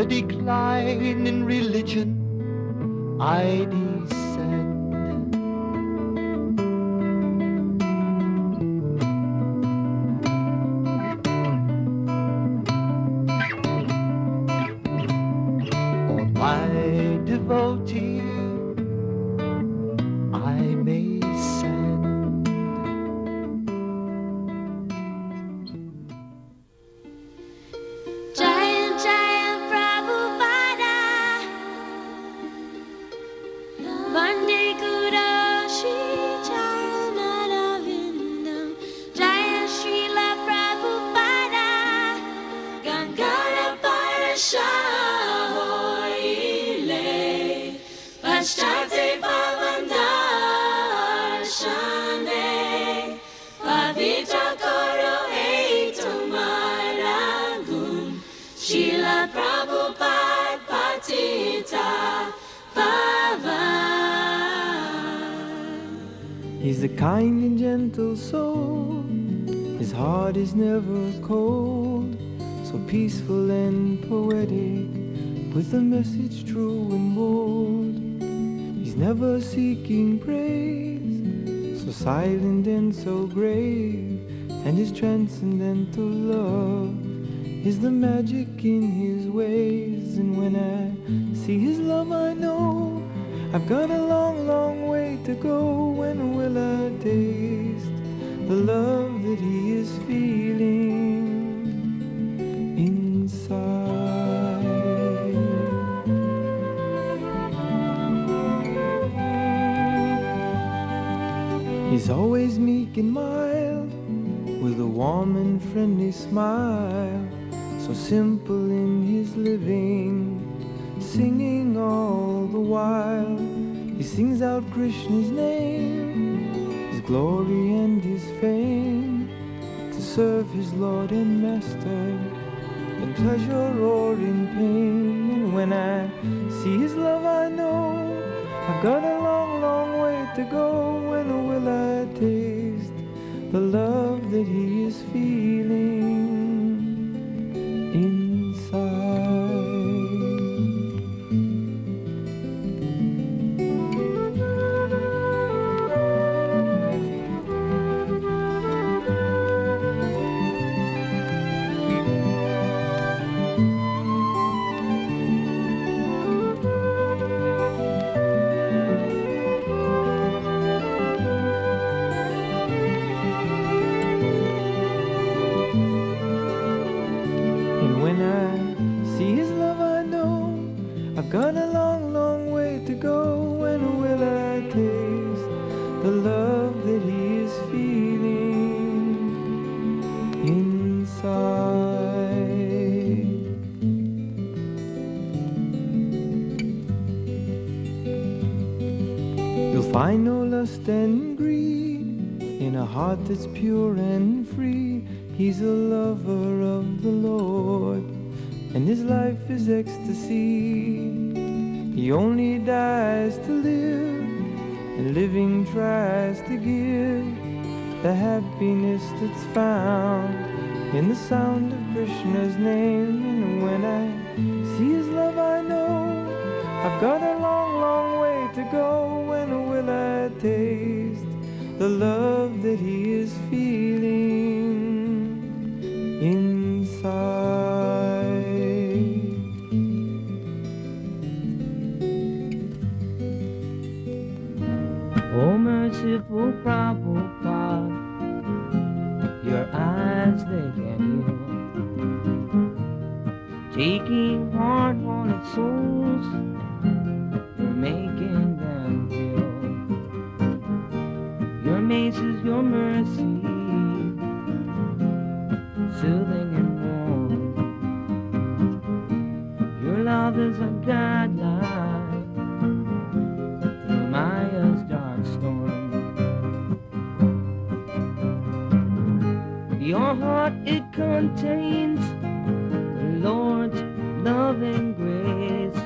a decline in religion I descend. Or my devotee I may send. Jaya Jaya Prabhupada, Vande Guru Shri Charanavindam. Jaya Srila Prabhupada, Gangara Parashahoile, Pashtate Pavandarshane, Pavitra Koro Etumaragum, Srila Prabhupada Patita Pavan. He's a kind and gentle soul. His heart is never cold. So peaceful and poetic, with a message true and bold. He's never seeking praise, so silent and so grave. And his transcendental love is the magic in his ways. And when I see his love, I know I've got a long, long way to go. When will I taste the love that he is feeling inside? He's always meek and mild, with a warm and friendly smile, so simple in his living, singing all the while. He sings out Krishna's name, his glory and his fame, to serve his Lord and Master, in pleasure or in pain. And when I see his love, I know I've got a long, long way to go. When will I taste the love that he is feeling inside? Got a long, long way to go. When will I taste the love that he is feeling inside? You'll find no lust and greed in a heart that's pure and free. He's a lover of the Lord, and his life is ecstasy. He only dies to live, and living tries to give the happiness that's found in the sound of Krishna's name. And when I see his love, I know I've got a long, long way to go. When will I taste the love that he is feeling inside? Oh, merciful Prabhupada, your eyes they can heal, taking hard-hearted souls, you're making them feel. Your mace is your mercy, soothing and warm. Your love is a guideline through Maya's dark storm. Your heart, it contains the Lord's loving grace.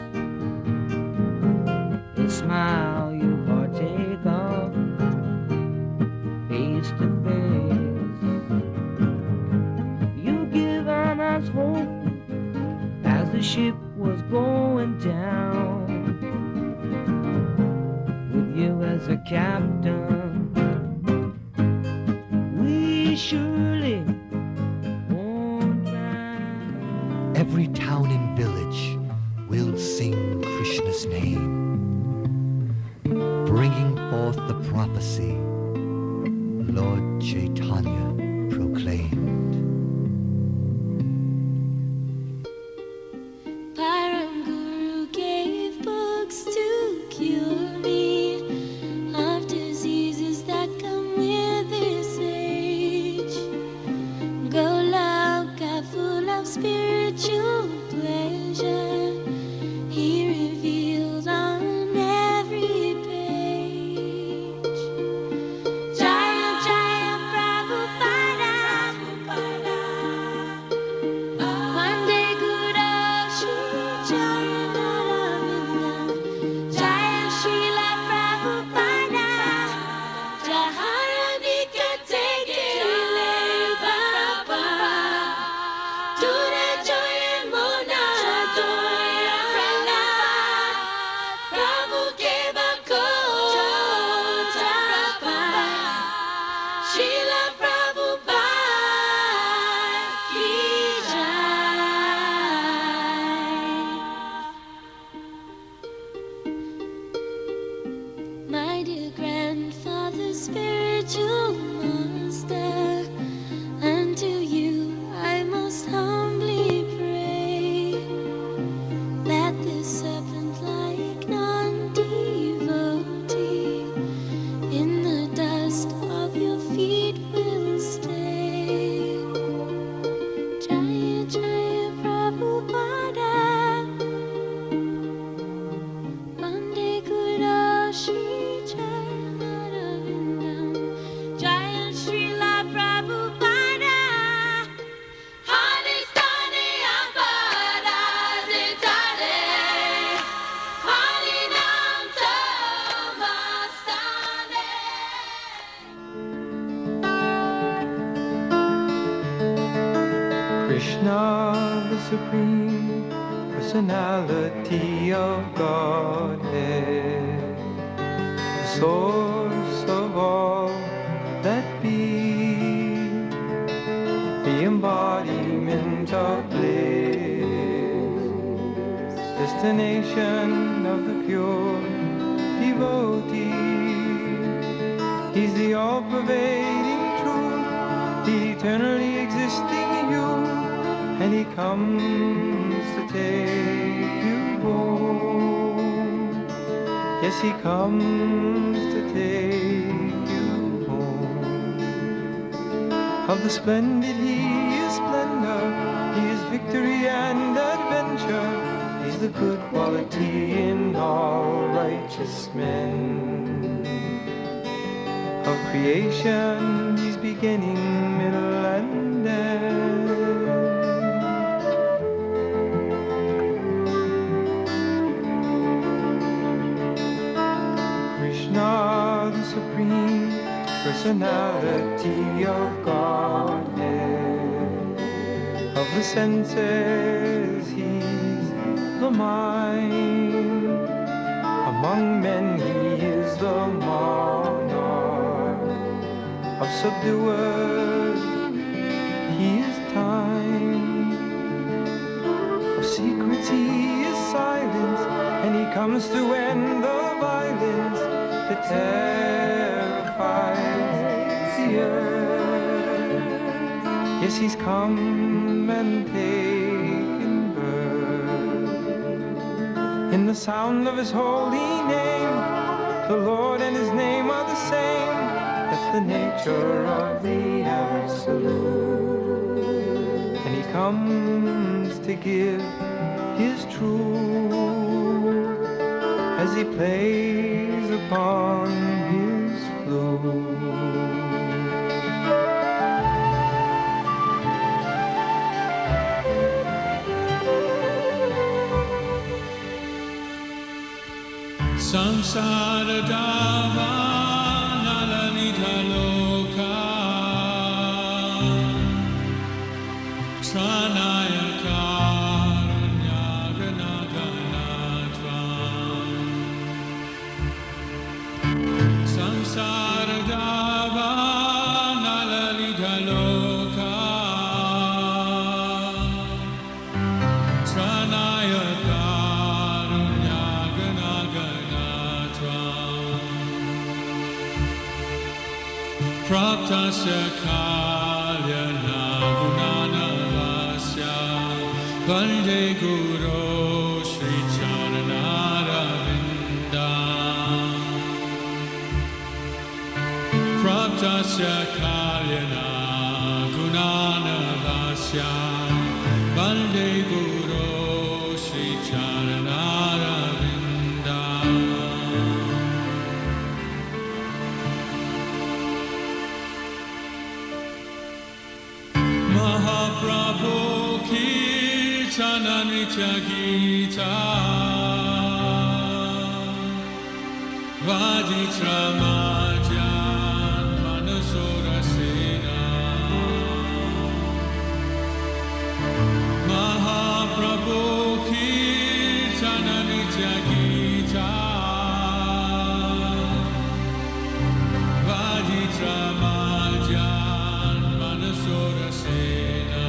A smile you partake of face to face. You give on us hope as the ship was going down. With you as a captain, we surely won't drown. Every town and village will sing Krishna's name, bringing forth the prophecy Lord Chaitanya proclaimed. Param Guru gave books to cure me of diseases that come with this age. Golaka full of spiritual pleasure, he revealed on every page. Jaya Jaya Prabhupada, Vande Guru Shri Jayanavinda, Jaya Srila Prabhupada, Jaharadika Tegele Baba, Ture Joye Mona Joya Prana, Prabhu Keva Kota Prabha, Srila Prabhupada ki jai. My dear grandfather, spiritual master, unto you I most humbly pray that this serpent-like non-devotee in the dust of your feet will stay. Jaya Jaya Prabhupada, Vande Guru Shri Jayanaravinda, Jaya Srila Prabhupada, Hanistane Apada Ditare, Harinam Tamastane. Krishna, the Supreme Personality of Godhead, the source of all that be, the embodiment of bliss, destination of the pure devotee. He's the all-pervading truth, the eternally existing you, and he comes to take you home. Yes, he comes to take you home. Of the splendid he is splendor, he is victory and adventure. He's the good quality in all righteous men. Of creation, he's beginning, middle, and end. Krishna, the Supreme Personality of Godhead. Of the senses, he's the mind. Among men, he is the monarch. Of subduers, he is time. Of secrets, he is silence, and he comes to end the violence that terrifies the earth. Yes, he's come and taken birth. In the sound of his holy name, the Lord and his name are the same. That's the nature of the Absolute. And he comes to give his truth as he plays upon his flute. Samsara Dava Nalalita Loka Tranaya Karunyagana Praptasya kalyana gunanavasya Vande Guru Shri Charanaravinda Praptasya kalyana gunanavasya Vande Guru Shri Charanaravinda Mahaprabhu Kirtana Nitya Gita Vaditra Madhyan Manasura Sena Mahaprabhu Kirtana Nitya Gita Vaditra Madhyan Manasura Sena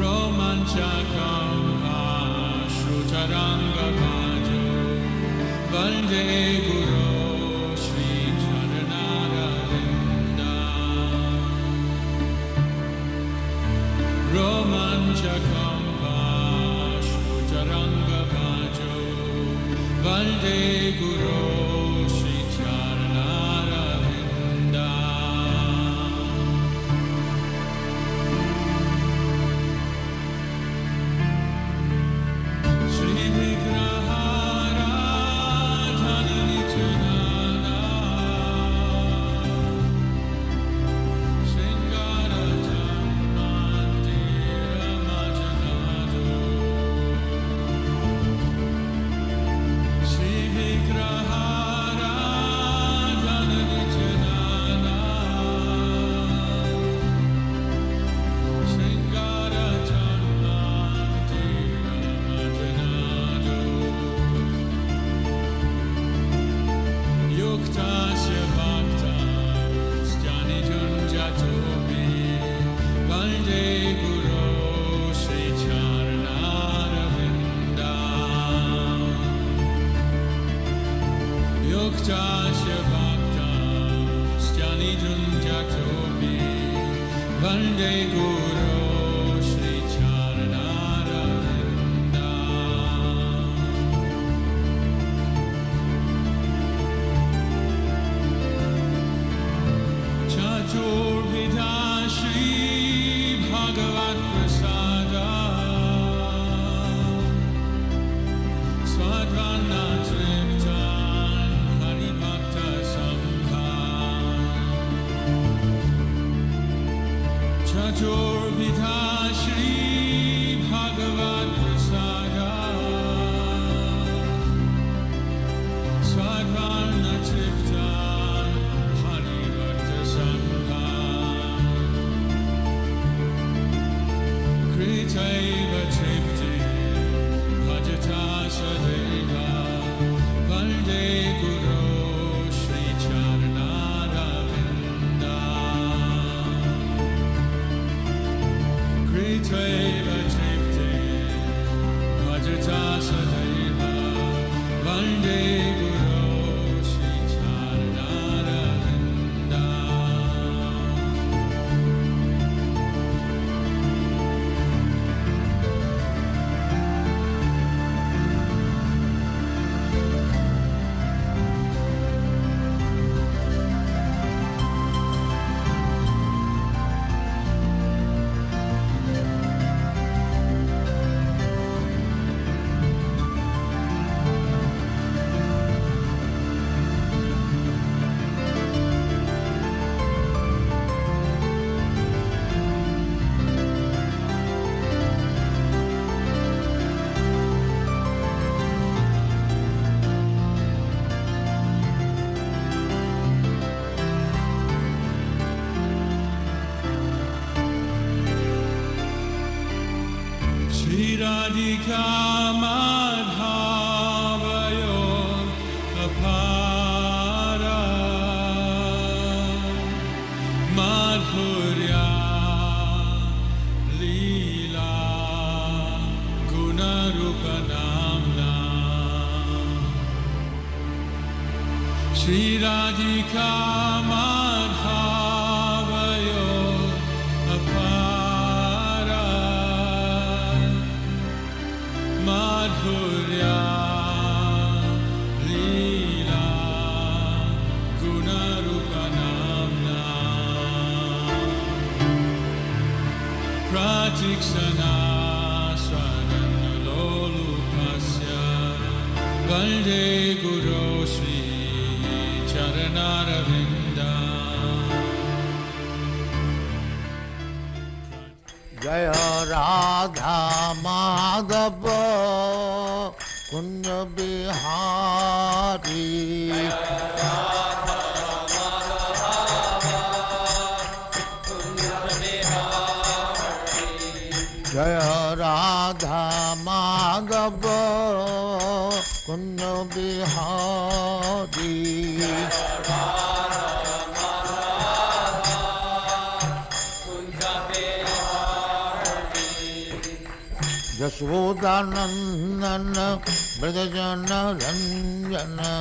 Romanchakam Ashrutaranga Bhajo Vande Guru Shri Charanaravinda Romanchakam Ashrutaranga Bhajo Vande Guru Shri Charanaravinda Shri Vigrahara Dhananityanana Sringara Jammandira Majanado Shri Vigrahara Dhananityanana Sringara Jammandira Majanado Yuktasya Bhakta Stjani Junjatobi Vande Guru Shri Charanaravinda Yuktasya Bhakta Stjani Junjatobi Vande Guru Shri Charanaravinda Chaturvidha Shri Bhagavat Prasada Swadvana Triptan Hari Bhakta Sangha Chaturvidha Shri Bhagavat Prasada Swadvana Triptan Hari Bhakta Sangha Kritaiva Tripti Bhajata Sadeva Vande Guru Shri Charanaravinda Kritaiva Tripti Bhajata Sadeva Vande Guru Shri Charanaravinda Shri Radhika Madhavayor Apara Madhurya Leela Gunarupanamna Shri Radhika Madhavayo Apara Madhurya Leela Gunarupanamna Pratikshana Swaranulolupasya Valde Guru Shri Charanaravinda Jaya Radha Madhava Kunja Bihari Jaya Radha Madhava Kunja Bihari Yashodanandana Brajajana Ranjana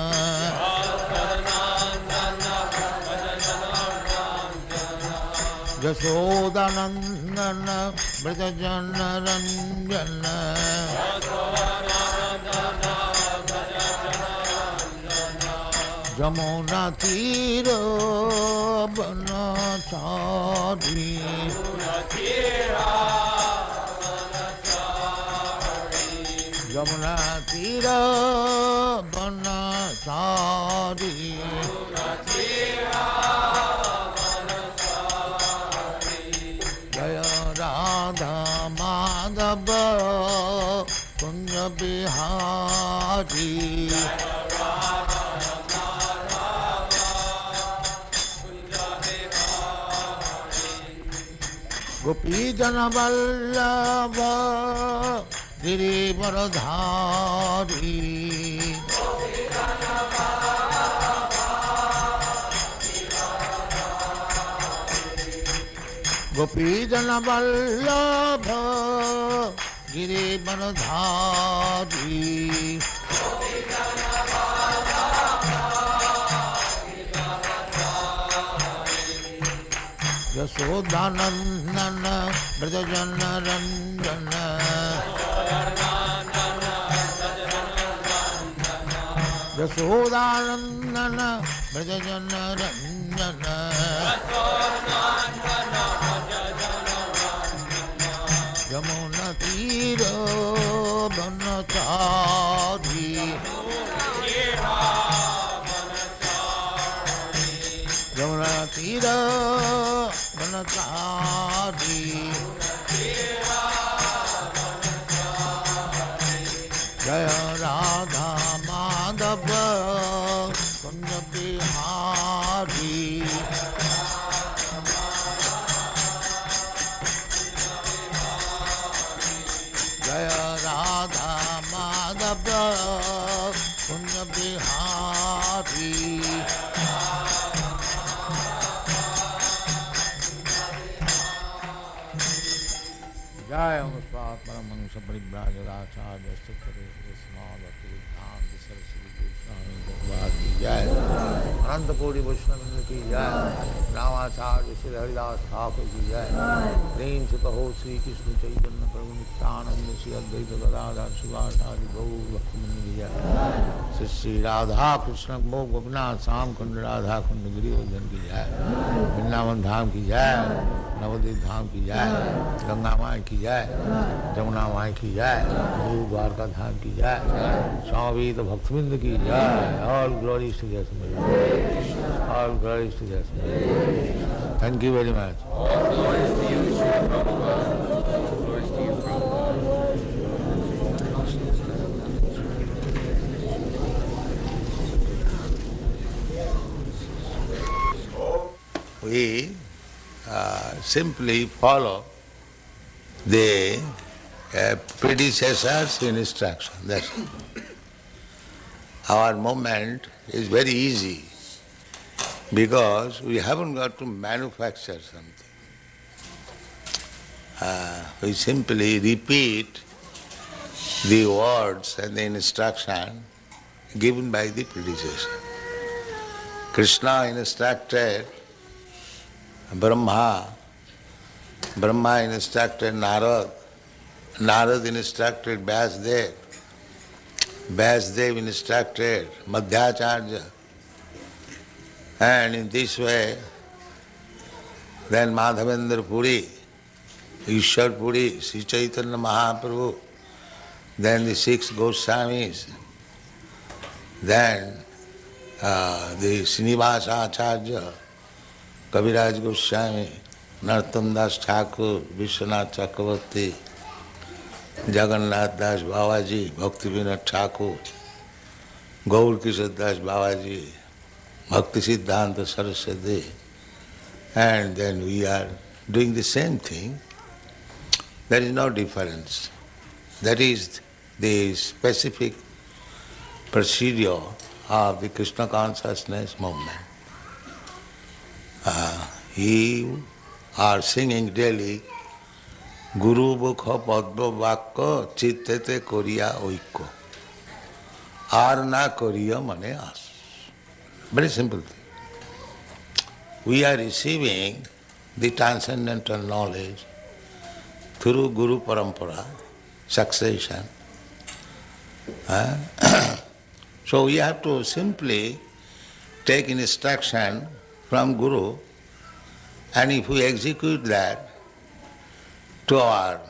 Yashodanandana Brajajana Ranjana Jamuna Tira Banachari Jamuna Tira Banachari Jaya Radha Madhava Kunja Bihari Gopi Jana Vallabha Girivaradhari Gopi Jana Vallabha Girivaradhari Yashodanandana Brajajana Ranjana Yashodanandana Brajajana Ranjana Yamuna Tira Banachari Yamuna Tira Banachari Jaya Radha Madhava Kunja Bihari Jaya Radha Madhava Kunja Bihari Jaya Muspat Paramangsa Paribrajadacharya Sattare Srismāvati Vidhanti Saraswati Goswami Bhagavad Ki Jai Ananta Kodi Vaishnava Ki Jai Ramacharya Sri Haridas Thakur Ki Jai Prem Se Kaho Sri Krishna Chaitanya Prabhu Nityananda Sri Advaita Gadadhar Sivasari Gaur Bhaktivinoda Ki Jai Sri Sri Radha Krishna Mo Gopinath Sam Kund Radha Kund Girivardhan Ki Jai Vrindavan Dham Ki Jai Navdeep धाम की जय गंगा माई की जय जमुना माई की जय द्वारका धाम की जय स्वामी तो भक्तबिंद की जय all glories to Jesus all glories to Jesus thank you very much we simply follow the predecessor's instruction. That's it. Our movement is very easy because we haven't got to manufacture something. We simply repeat the words and the instruction given by the predecessor. Krishna instructed Brahma, Brahma instructed Narad, Narad instructed Vyasdev, Vyasdev instructed Madhyacharya, and in this way, then Madhavendra Puri, Ishwar Puri, Sri Chaitanya Mahaprabhu, then the 6 Goswamis, then the Srinivasa Acharya, Kaviraj Goswami, Narottam Das Thakur, Vishwanath Chakravarti, Jagannath Das Babaji, Bhaktivinoda Thakur, Gaur Kishore Das Babaji, Bhakti Siddhanta Saraswati, and then we are doing the same thing. There is no difference. That is the specific procedure of the Krishna consciousness movement. You are singing daily Guru Bukha Padma Vakka Chittete Koriya Oikko. Arna Koriya Mane As. Very simple thing. We are receiving the transcendental knowledge through Guru Parampara, succession. So we have to simply take instruction from Guru, and if we execute that to our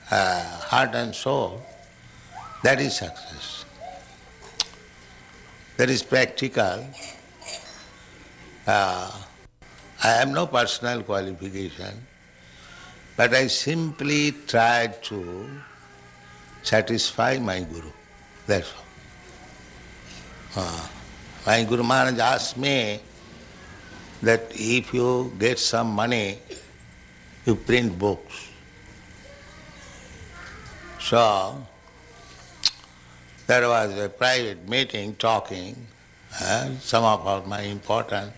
heart and soul, that is success. That is practical. I have no personal qualification, but I simply try to satisfy my Guru. That's all. My Guru Maharaj asked me that if you get some money, you print books. So, there was a private meeting talking, some of my important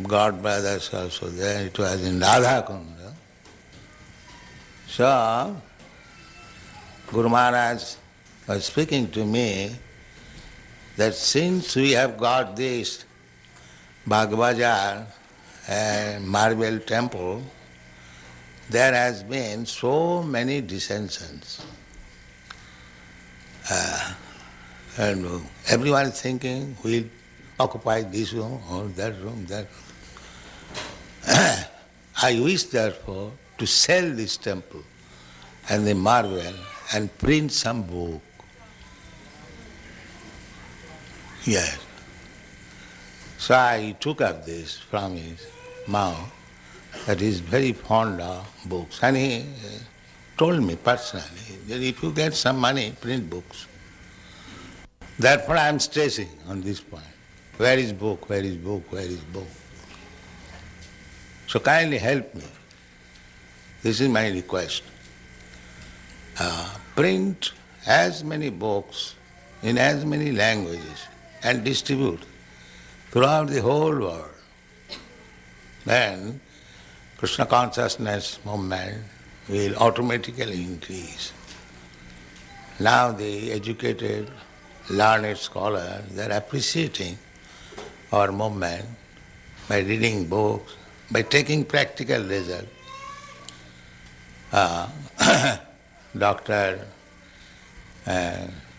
God brothers also there, it was in Radha Kunda. So, Guru Maharaj was speaking to me that since we have got this Bhagavajar marble temple, there has been so many dissensions. And everyone is thinking, we'll occupy this room or that room, that room. I wish therefore to sell this temple and the marble and print some book. Yes. So I took up this from his mouth, that he is very fond of books. And he told me personally that if you get some money, print books. Therefore I am stressing on this point. Where is book? Where is book? Where is book? So kindly help me. This is my request. Print as many books in as many languages and distribute throughout the whole world. Then Krishna consciousness movement will automatically increase. Now the educated, learned scholars, they are appreciating our movement by reading books, by taking practical result. Dr.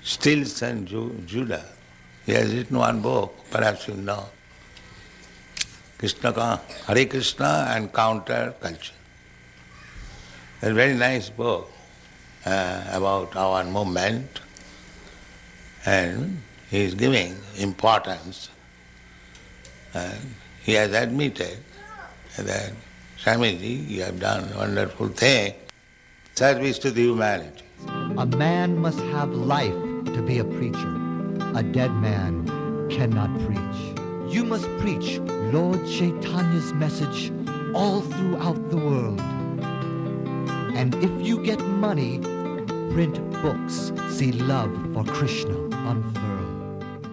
Stilson Judah, he has written one book, perhaps you know, Hare Krishna and Counter Culture. A very nice book about our movement, and he is giving importance. And he has admitted that, Swamiji, you have done a wonderful thing, service to the humanity. A man must have life to be a preacher. A dead man cannot preach. You must preach Lord Chaitanya's message all throughout the world. And if you get money, print books, see love for Krishna unfurl.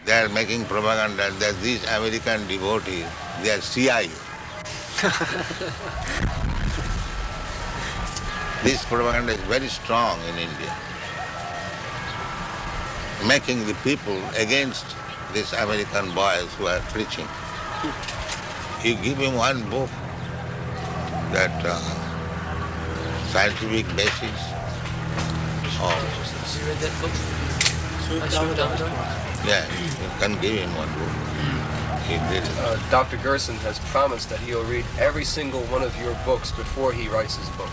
They are making propaganda that these American devotees, they are CIA. This propaganda is very strong in India, making the people against these American boys who are preaching. You give him one book that scientific basis of... You read that book? Yeah, you can give him one book. He did it. Dr. Gerson has promised that he'll read every single one of your books before he writes his book.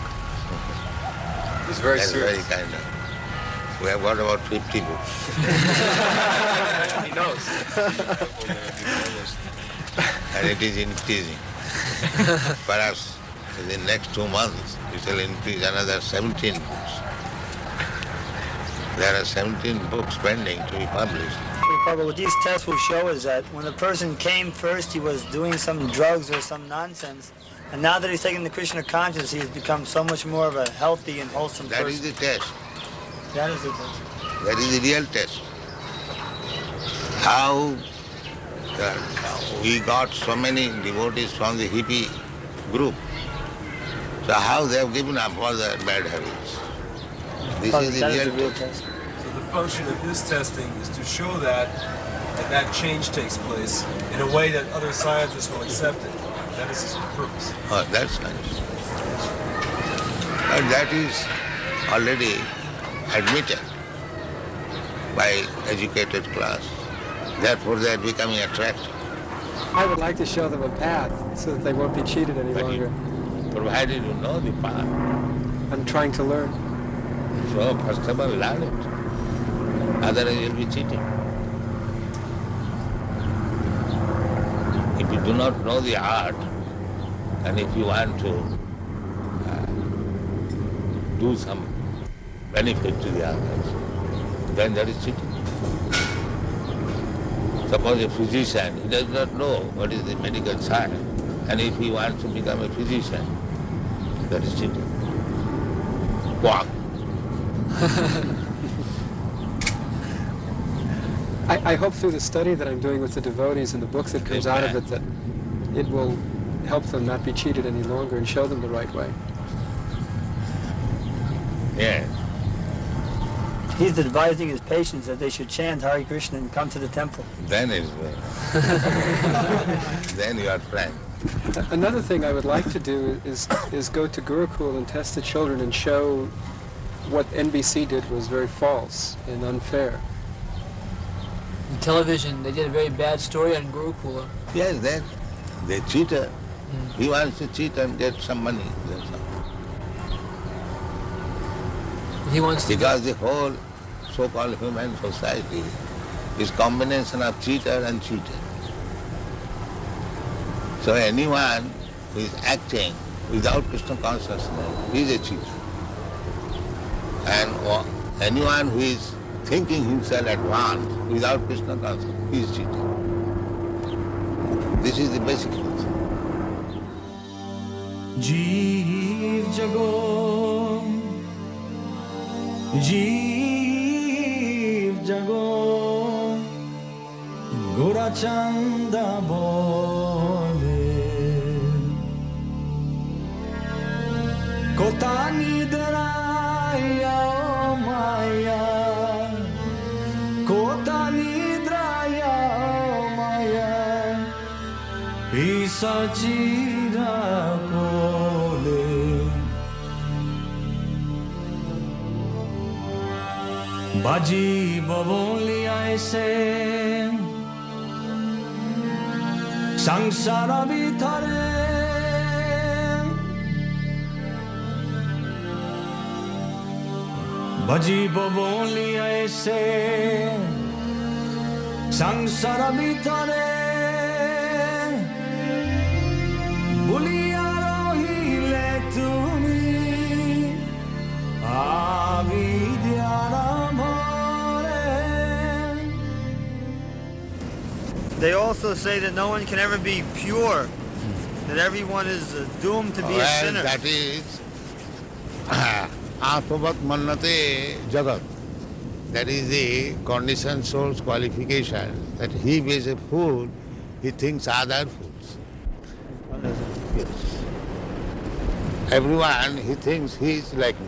He's very That's serious. very kind of. We have got about 50 books. He knows. And it is increasing. Perhaps in the next 2 months, it will increase another 17 books. There are 17 books pending to be published. Prabhupada, what these tests will show is that when the person came first, he was doing some drugs or some nonsense, and now that he's taken the Krishna consciousness, he has become so much more of a healthy and wholesome That person. is the test. That is the test. That is the real test. How we got so many devotees from the hippie group. So how they have given up all their bad habits. This is the That is real the real test. test. So the function of his testing is to show that change takes place in a way that other scientists will accept it. That is his purpose. Oh, that's nice. And that is already admitted by educated class. Therefore they are becoming attractive. I would like to show them a path so that they won't be cheated any But longer. provided you know the path. I'm trying to learn. So first of all learn it. Otherwise you'll be cheating. If you do not know the art, and if you want to do some benefit to the others, then that is cheating. Suppose a physician, he does not know what is the medical science, and if he wants to become a physician, that is cheating. Quack. I hope through the study that I'm doing with the devotees and the books that comes out of it that it will help them not be cheated any longer and show them the right way. Yeah. He's advising his patients that they should chant Hare Krishna and come to the temple. Then it is well. Then you are frank. Another thing I would like to do is go to Gurukul and test the children and show what NBC did was very false and unfair. In television, they did a very bad story on Gurukula. Yes, then they cheated. He wants to cheat and get some money. That's all. He wants to. Because the whole so-called human society is combination of cheater and cheated. So anyone who is acting without Krishna consciousness is a cheater. And anyone who is thinking himself advanced without Krishna consciousness is cheater. This is the basic truth. Jeev jago, Jeev jago, Gora Chanda bole, Kotani draya maya, Kotani draya maya, Isa chira kole. Baji bavoli aise sangsara bithare Baji bavoli aise sangsara bithare Buliya rohile tumi avidyara. They also say that no one can ever be pure, that everyone is doomed to be a sinner. That is Atmavat Mannate Jagat. That is the conditioned soul's qualification, that he is a fool, he thinks other fools. Yes. Everyone, he thinks he is like me.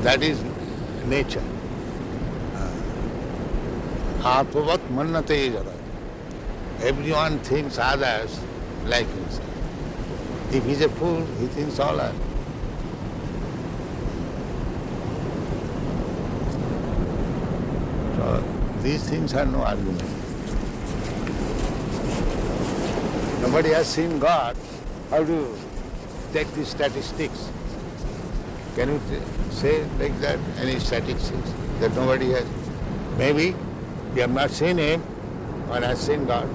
That is nature. Atmavat mannate jagat. Everyone thinks others like himself. If he's a fool, he thinks all are. So these things are no argument. Nobody has seen God. How do you take the statistics? Can you say like that, any statistics that nobody has? Maybe you have not seen him or has seen God.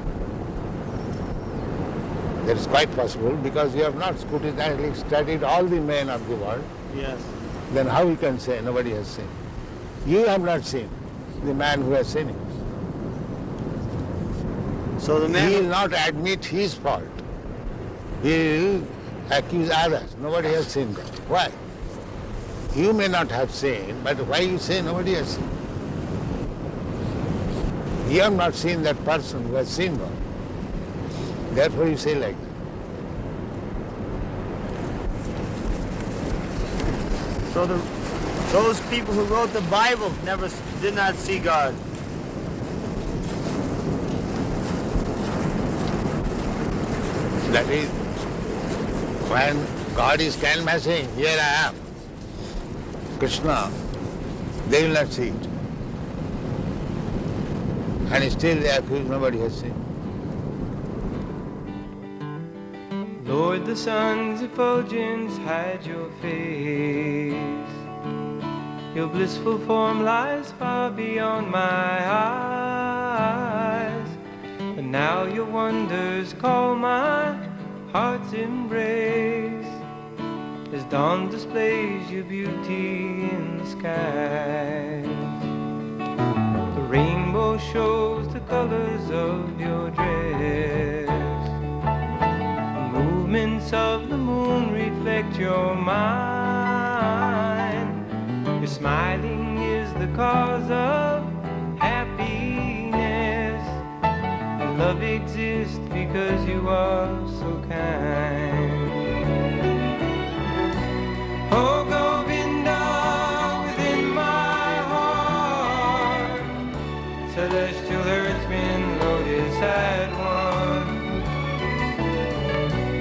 That is quite possible because you have not studied all the men of the world. Yes. Then how you can say nobody has seen? You have not seen the man who has seen him. So the man He will not admit his fault. He will accuse others. Nobody has seen God. Why? You may not have seen, but why you say nobody has seen? You have not seen that person who has seen God. Therefore you say like that. So those people who wrote the Bible did not see God. That is, when God is canvassing, here I am, Krishna, they will not see it. And still they accuse nobody has seen. Lord, the sun's effulgence hide your face. Your blissful form lies far beyond my eyes. But now your wonders call my heart's embrace. As dawn displays your beauty in the skies. The rainbow shows the colors of your dress. Movements of the moon reflect your mind. Your smiling is the cause of happiness. And love exists because you are so kind. Oh, Govinda, within my heart, celestial herdsman, lotus had one.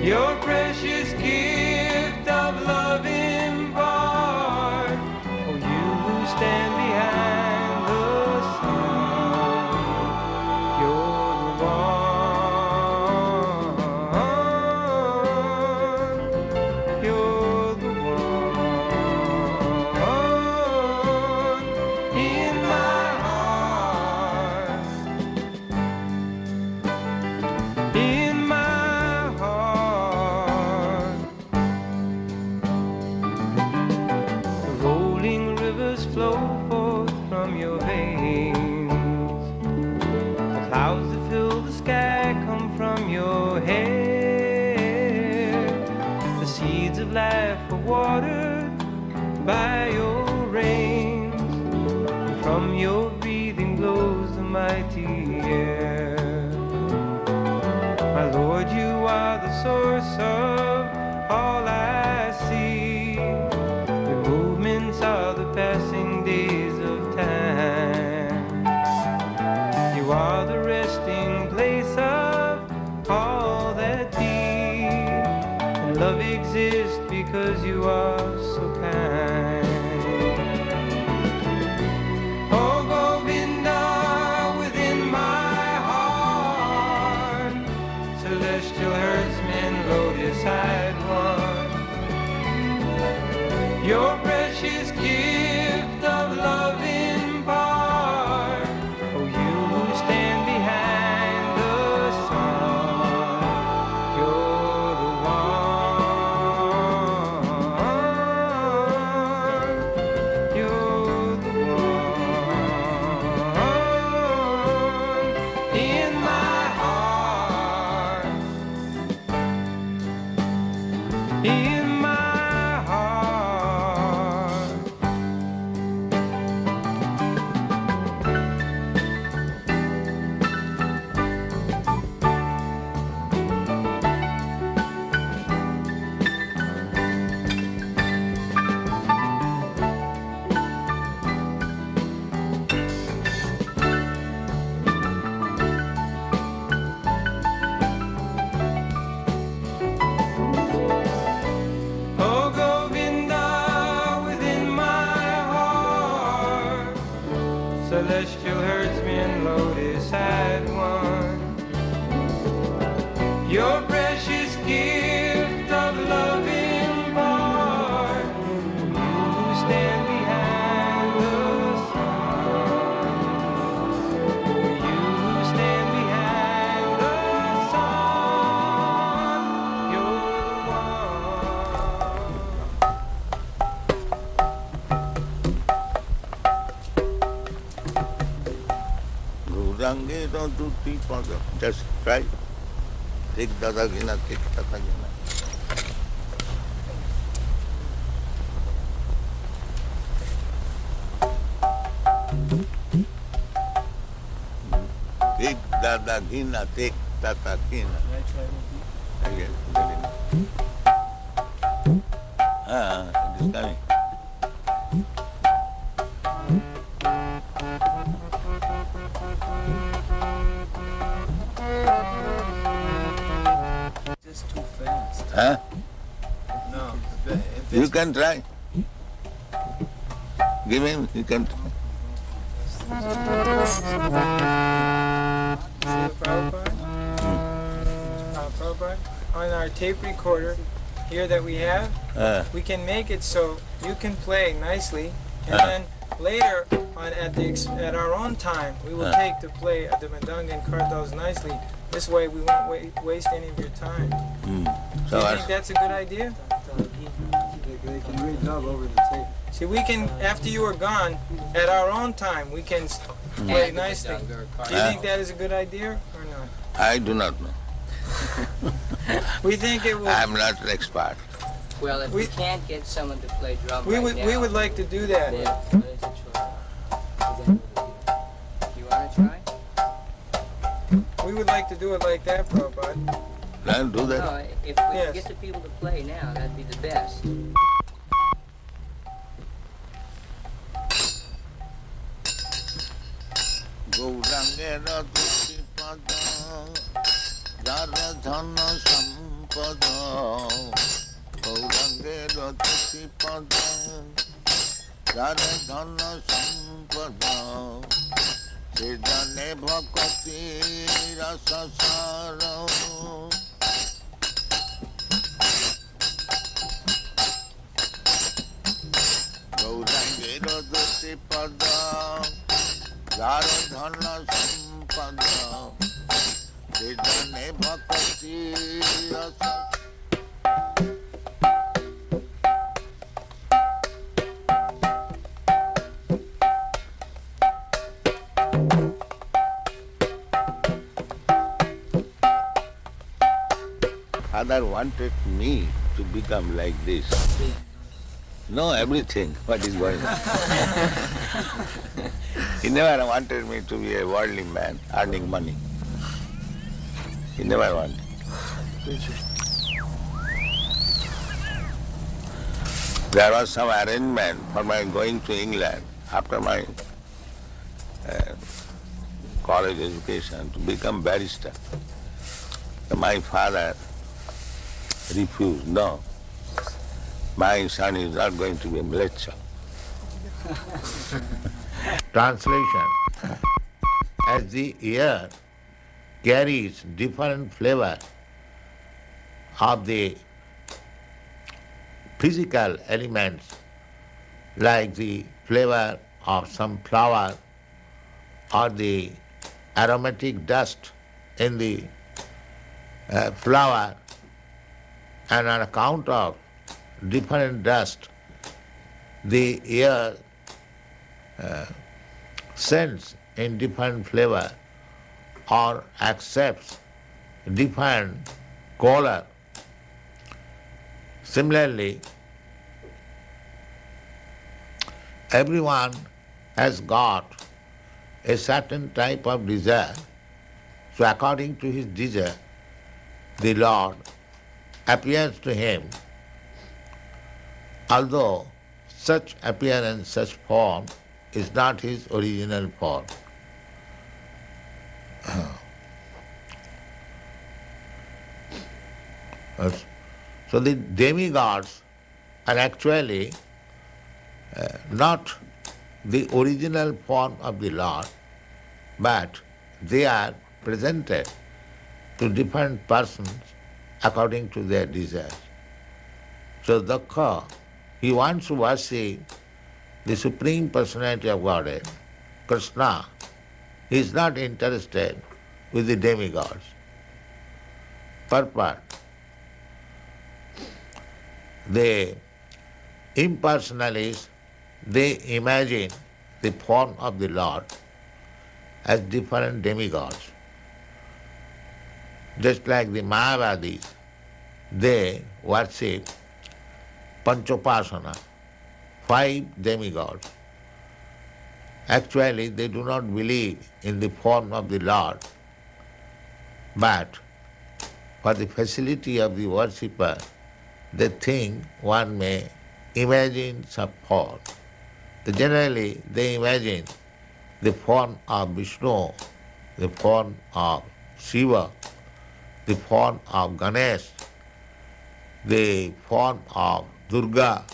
Your precious gift of love impart. Oh, you who stand behind the sun, you're the one. You're the one in my heart. In my flow forth from your veins. The clouds that fill the sky come from your hair. The seeds of life are watered by your rains. And from your breathing blows the mighty air. My Lord, you are the source of all I see. Your movements are the passing days of time. You are the resting place of all that be. And love exists because you are so kind. Oh, Govinda, within my heart, celestial herdsman, lotus celestial herdsman Lotus had won. Your precious gift of loving part, you stand behind the sun. You stand behind the sun. You're the one. Rudange don't do people. Just try. Take Dadagina, take Tatagina. Take Dadagina, take Tatagina. Again, it is coming. Just too fast. Huh? No. You can try. Give him, you can try. Prabhupada? Prabhupada, on our tape recorder here that we have, we can make it so you can play nicely, and then later on at our own time, we will take to play the Madanga and Kartals nicely. This way we won't waste any of your time. So Do you think that's a good idea? They can redub over the tape. See, we can, after you are gone, at our own time, we can play nicely. Do you think that is a good idea or not? I do not know. We think it will. I am not an expert. Well, if we can't get someone to play drum We would like to do that. Do you want to try? We would like to do it like that, Prabhupada. I'll do that. No, if we can get the people to play now, that'd be the best. Gaurangera Duti Pada Dara Dhana Sampada Gaurangera Duti Pada Dara Dhana Sampada Siddhane Bhakati Rasa Sara Gaurangera Duti Pada Dara Dhana Sampada Siddhane Bhakati Rasa Father wanted me to become like this. Know everything, what is going on. He never wanted me to be a worldly man, earning money. He never wanted. There was some arrangement for my going to England after my college education to become barrister. My father refused. No, my son is not going to be a lecturer. Translation. As the ear carries different flavor of the physical elements, like the flavor of some flower or the aromatic dust in the flower, and on account of different dust, the ear scents in different flavor or accepts different color. Similarly, everyone has got a certain type of desire. So according to his desire, the Lord appears to him, although such appearance, such form is not his original form. So the demigods are actually not the original form of the Lord, but they are presented to different persons according to their desires. So Dakha, he wants to worship the Supreme Personality of Godhead, Krishna. He is not interested with the demigods. Purport. The impersonalists, they imagine the form of the Lord as different demigods. Just like the Mayavadis, they worship Panchopasana, 5 demigods. Actually, they do not believe in the form of the Lord, but for the facility of the worshipper, they think one may imagine some form. Generally, they imagine the form of Vishnu, the form of Shiva, the form of Ganesh, the form of Durga,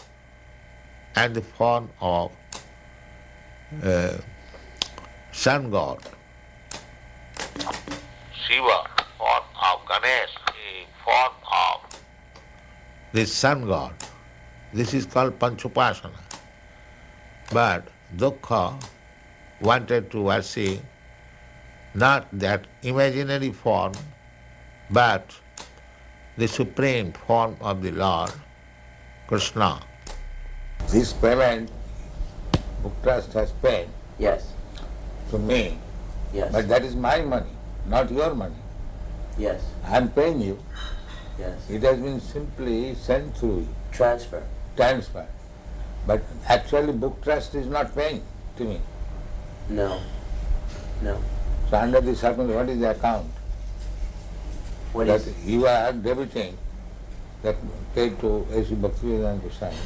and the form of sun god. Shiva, form of Ganesh, the form of the sun god. This is called Panchopasana. But Dukkha wanted to worship not that imaginary form, but the supreme form of the Lord, Krishna. This payment Book Trust has paid to me, but that is my money, not your money. I am paying you. It has been simply sent through you. Transfer. But actually Book Trust is not paying to me. No. So under the circumstances, what is the account? You are debiting that paid to A.C. Bhaktivedanta Swami.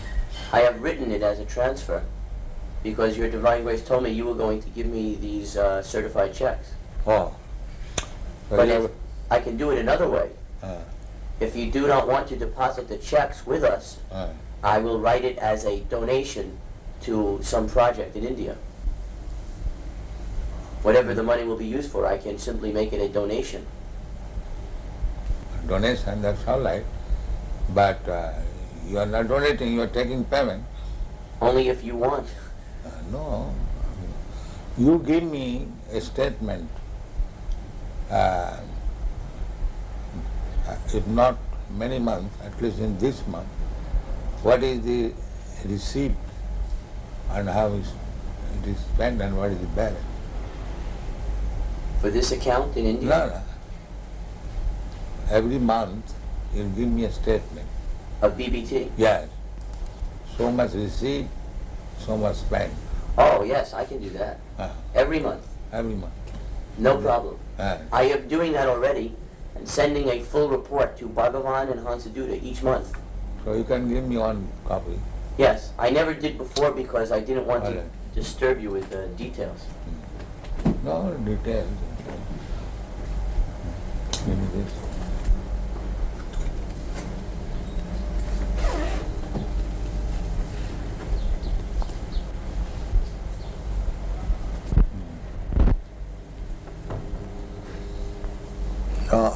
I have written it as a transfer because your Divine Grace told me you were going to give me these certified checks. Oh. But I can do it another way. If you do not want to deposit the checks with us, I will write it as a donation to some project in India. Whatever the money will be used for, I can simply make it a donation. Donation, that's all right. But you are not donating, you are taking payment. Only if you want. No. You give me a statement, if not many months, at least in this month, what is the receipt and how it is spent and what is the balance. For this account in India? No. Every month you give me a statement. Of BBT? Yes. So much receipt, so much spent. Oh, yes, I can do that. Every month? Every month. No problem. I am doing that already and sending a full report to Bhagavan and Hansaduta each month. So you can give me one copy. Yes, I never did before because I didn't want to disturb you with the details. No details. Give me this.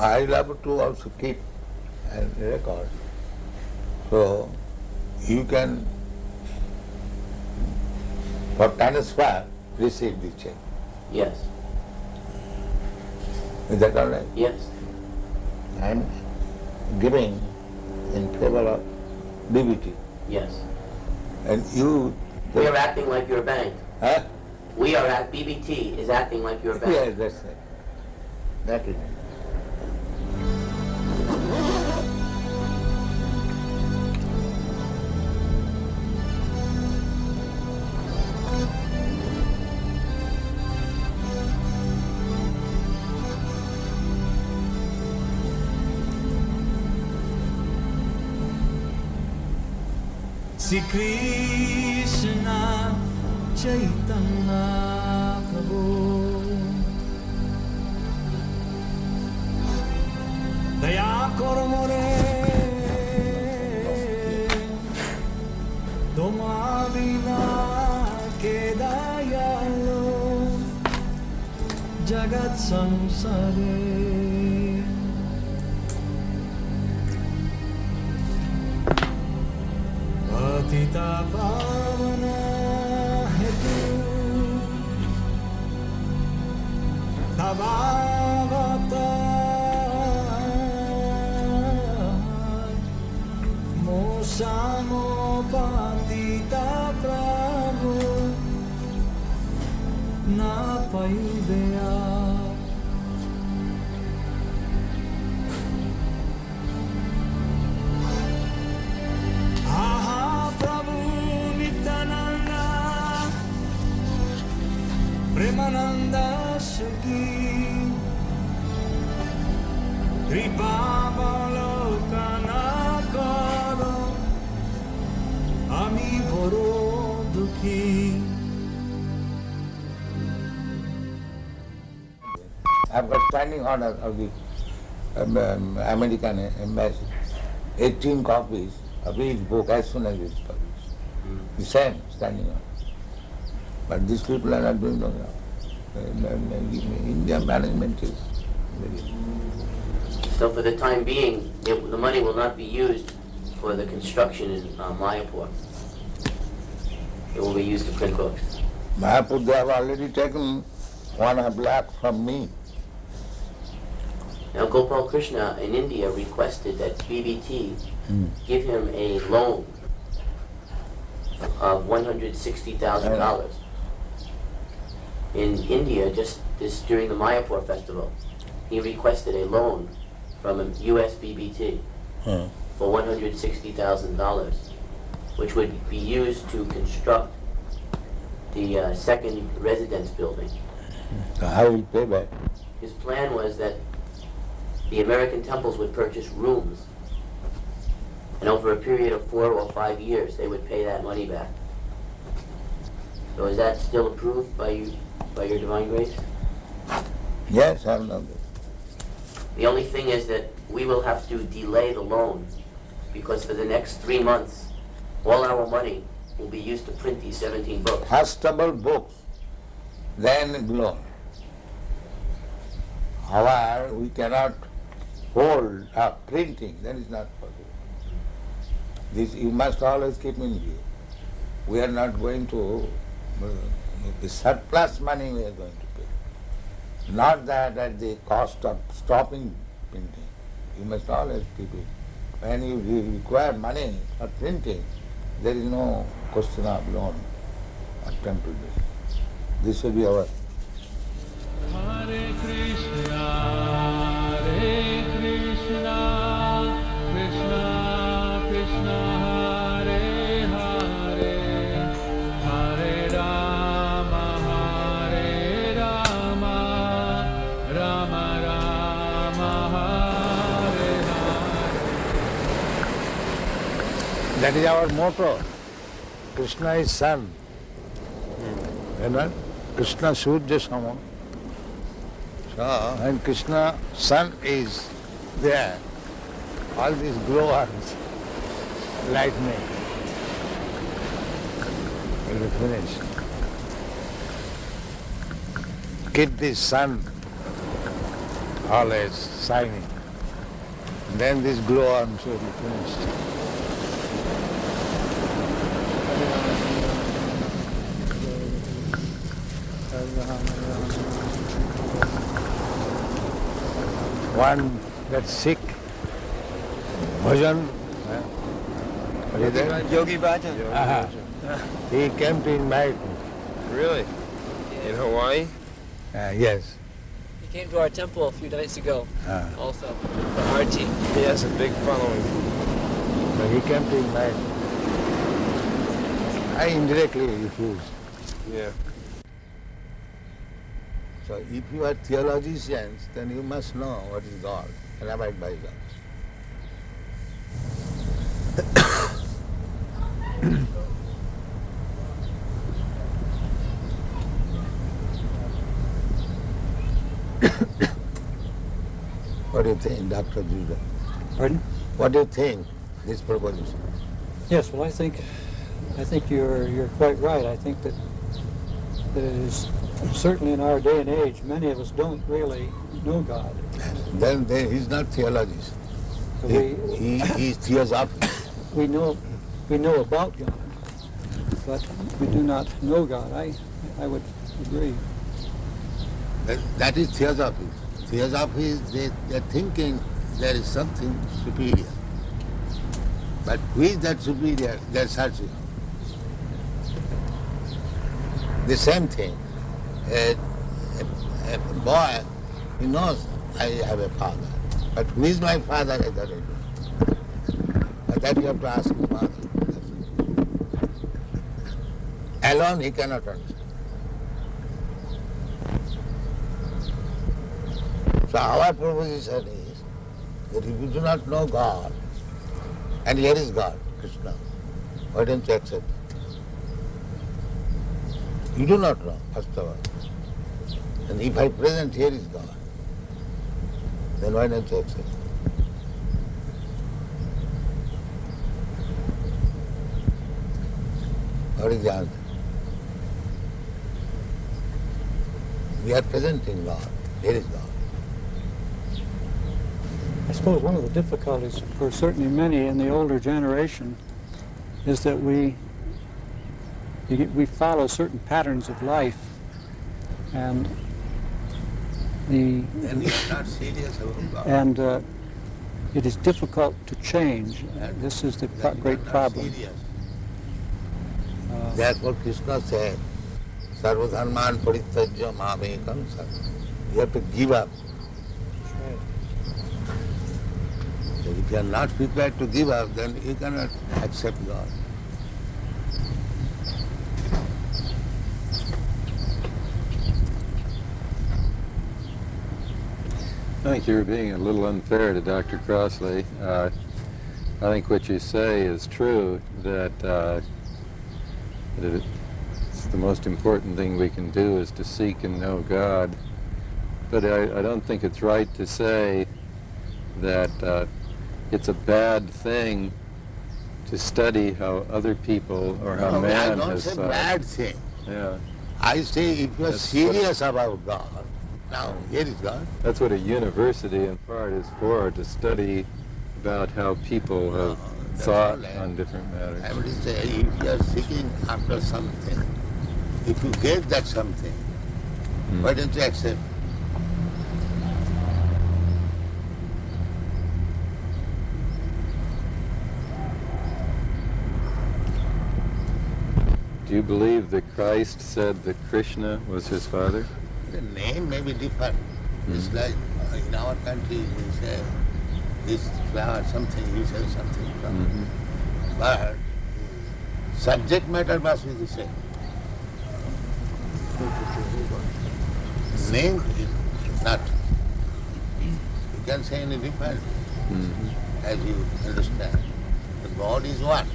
I love to also keep and record. So you can, for transfer, receive the check. Yes. Is that all right? Yes. I am giving in favor of BBT. Yes. And you... We are acting like your bank. Huh? We are at BBT is acting like your bank. Yes, that's it. That is it. Sri Krishna Chaitanya Prabhu Daya kor more Toma vina ke jagat samsare patita pavana hetu tavavata mosamo patita prabhu na paideya aha prabhu nityananda premananda sukhi kripa balokana karo ami boro dukhi. I've got standing order of the American embassy, 18 copies of each book as soon as it's published. The same standing order. But these people are not doing that now. Indian management is very... So for the time being, the money will not be used for the construction in Mayapur. It will be used to print books. Mayapur, they have already taken 1.5 lakh from me. Now Gopal Krishna in India requested that BBT give him a loan of $160,000. In India, just this during the Mayapur festival, he requested a loan from a US BBT for $160,000, which would be used to construct the second residence building. So how will he pay back? His plan was that the American temples would purchase rooms, and over a period of 4 or 5 years, they would pay that money back. So is that still approved by you, by your divine grace? Yes, I know that. The only thing is that we will have to delay the loan, because for the next 3 months, all our money will be used to print these 17 books. Castable books, then loan. However, we cannot hold up printing, that is not possible. This you must always keep in view. We are not going to, the surplus money we are going to pay. Not that at the cost of stopping printing. You must always keep it. When you require money for printing, there is no question of loan or temple business. This will be our... Hare Krishna, Hare Krishna, Krishna Krishna, Hare Hare, Hare Rama, Hare Rama, Rama Rama, Hare Hare. That is our motto. Krishna is sun. You know? Krishna Surya Sama. So, when Krishna sun is there, all these glowworms, lightning, will be finished. Keep the sun always shining. Then these glowworms will be finished. One that's sick, bhajan, Yogi Bhajan. he came to invite me. Really? In Hawaii? Yes. He came to our temple a few nights ago, also, for our team. He has a big following. So he came to invite me. I indirectly refused. Yeah. So if you are theologians, then you must know what is God and abide by God. What do you think, Dr. Judah? Pardon? What do you think, this proposition? Yes, well, I think you're quite right. I think that that it is, certainly in our day and age, many of us don't really know God. Then he's not theologist. So He's theosophist. We know about God, but we do not know God. I would agree. That is theosophy. Theosophy is they're thinking there is something superior. But who is that superior? They're searching. The same thing. A boy, he knows I have a father. But who is my father? I don't know. But that you have to ask his father. Alone he cannot understand. So our proposition is that if you do not know God, and here is God, Krishna, why don't you accept it? You do not know, first of all. And if I present here is God, then why don't you accept it? What is the answer? We are presenting God, here is God. I suppose one of the difficulties for certainly many in the older generation is that we follow certain patterns of life, and And we are not serious about God. and it is difficult to change. This is the great problem. Therefore Krishna said, Sarvadharman parityajya mamekam sat. You have to give up. So if you are not prepared to give up, then you cannot accept God. I think you're being a little unfair to Dr. Crossley. I think what you say is true, that it's the most important thing we can do is to seek and know God. But I don't think it's right to say that it's a bad thing to study how other people or how man has... I don't say bad thing. Yeah. I say if you are serious about God, now here is God. That's what a university in part is for, to study about how people have thought on different matters. I would say if you are seeking after something, if you get that something, why don't you accept? Do you believe that Christ said that Krishna was his father? The name may be different. It's like in our country we say this flower something, he says something. But subject matter must be the same. Name is not. You can say any different as you understand. The God is one.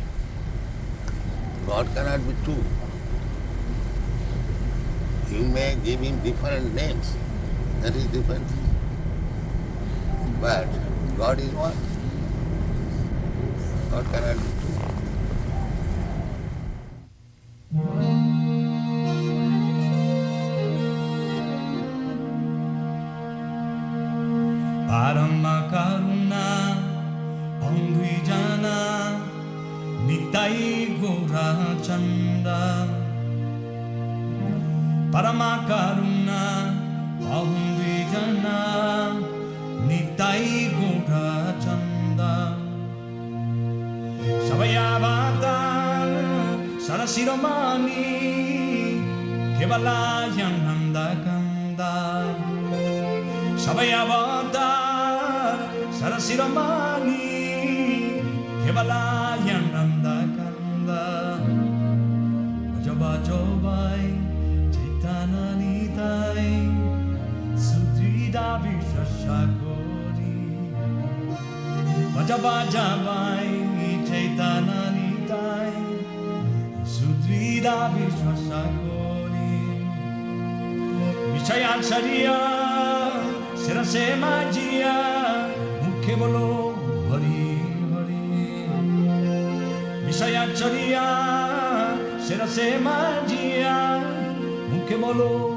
God cannot be two. You may give him different names. That is different. But God is one. God cannot be two. Parama karuna pangwijana nitai gora chanda. Parama karuna pangwijana nitai gora chanda. Savayavata sarasiromani kevalayananda kanda. Savayavata sarasiramani kevalayananda kanda. Vajabajobai chaitananitai sudrida vishashakori. Vajabajabai chaitananitai sudrida vishashakori. Vishayacharya Sirase Majia Mukhe bolo Hari Hari. Visayacharya Sirase Majia Mukhe bolo